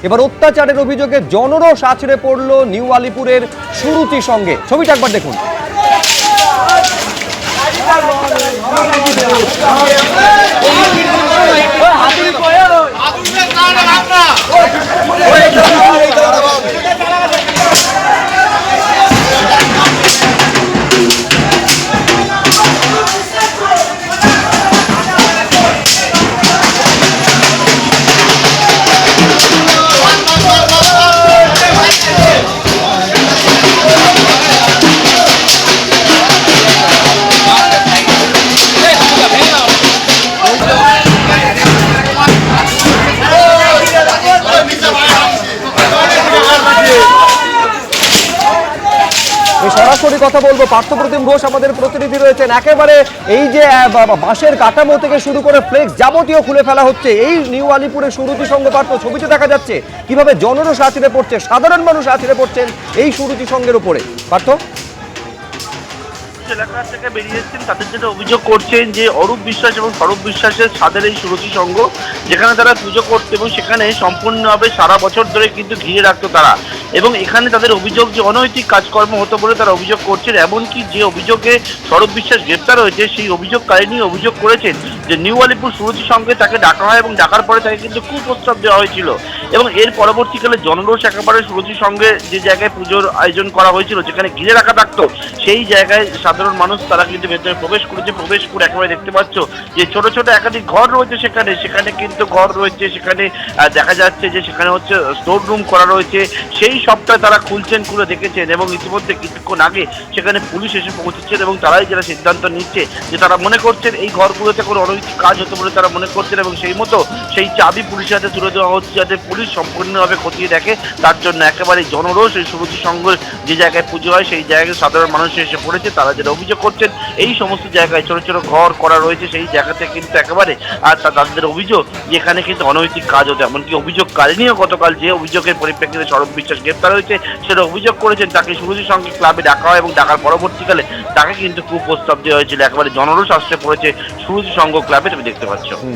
এবার অত্যাচারের অভিযোগে জনরোষ আছড়ে পড়ল নিউ আলিপুরের সুরুচি সঙ্গে। ছবিটা একবার দেখুন। সরাসরি কথা বলবো, পার্থপ্রতিম ঘোষ আমাদের প্রতিনিধি রয়েছেন। একেবারে এই যে বাঁশের কাঠামো থেকে শুরু করে ফ্লেক্স যাবতীয় খুলে ফেলা হচ্ছে এই নিউ আলিপুরের সুরুচি সংঘ। পার্থ, ছবিতে দেখা যাচ্ছে কিভাবে জনরোষ আছড়ে পড়ছে, সাধারণ মানুষ আছড়ে পড়ছেন এই সুরুচি সংঘের উপরে। পার্থ, এলাকা থেকে বেরিয়ে এসেছেন, তাদের যেটা অভিযোগ করছেন যে অরূপ বিশ্বাস এবং স্বরূপ বিশ্বাসের ছাদের এই সুরুচি সংঘ, যেখানে তারা পুজো করতো এবং সেখানে সম্পূর্ণভাবে সারা বছর ধরে কিন্তু ঘিরে রাখতো তারা, এবং এখানে তাদের অভিযোগ যে অনৈতিক কাজকর্ম হতো বলে তারা অভিযোগ করছেন। এমনকি যে অভিযোগে স্বরূপ বিশ্বাস গ্রেপ্তার হয়েছে সেই অভিযোগকারিনী অভিযোগ করেছেন যে নিউ আলিপুর সুরুচি সংঘে তাকে ডাকা হয় এবং ডাকার পরে তাকে কিন্তু কুপ্রস্তাব দেওয়া হয়েছিল, এবং এর পরবর্তীকালে জনরোষ একেবারে সুরুচি সংঘে যে জায়গায় পুজোর আয়োজন করা হয়েছিল যেখানে ঘিরে রাখা থাকতো সেই জায়গায় সাধারণ মানুষ তারা কিন্তু ভেতরে প্রবেশ করেছে। প্রবেশ করে একেবারে দেখতে পাচ্ছ যে ছোট ছোট একাধিক ঘর রয়েছে, সেখানে কিন্তু ঘর রয়েছে, সেখানে দেখা যাচ্ছে যে সেখানে হচ্ছে স্টোর রুম করা রয়েছে। সেই সবটা তারা খুলছেন, খুলে দেখেছেন, এবং ইতিমধ্যে কিছুক্ষণ আগে সেখানে পুলিশ এসে পৌঁছেছেন এবং তারাই যারা সিদ্ধান্ত নিচ্ছে যে তারা মনে করছেন এই ঘরগুলোতে কোনো অনৈতিক কাজ হতো বলে তারা মনে করছেন, এবং সেই মতো সেই চাবি পুলিশের হাতে তুলে দেওয়া হচ্ছে যাতে পুলিশ সম্পূর্ণভাবে খতিয়ে দেখে। তার জন্য একেবারে জনরোষ এই সুরুচি সংঘের যে জায়গায় পুজো হয় সেই জায়গায় সাধারণ মানুষ এসে পড়েছে। তারা যেটা অভিযোগ করছেন এই সমস্ত জায়গায় ছোট ছোট ঘর করা রয়েছে, সেই জায়গাতে কিন্তু একেবারে আর তাদের অভিযোগ যে এখানে কিন্তু অনৈতিক কাজ হতো। এমনকি অভিযোগকারিনীও গতকাল যে অভিযোগের পরিপ্রেক্ষিতে স্বরূপ বিশ্বাস গ্রেপ্তার হয়েছে সেটা অভিযোগ করেছেন তাকে সুরুচি সংঘে ক্লাবে ডাকা হয় এবং ডাকার পরবর্তীকালে তাকে কিন্তু কুপ্রস্তাব দেওয়া হয়েছিল। একেবারে জনরোষ আশ্রয় পড়েছে সুরুচি সংঘ ক্লাবে, তুমি দেখতে পাচ্ছ।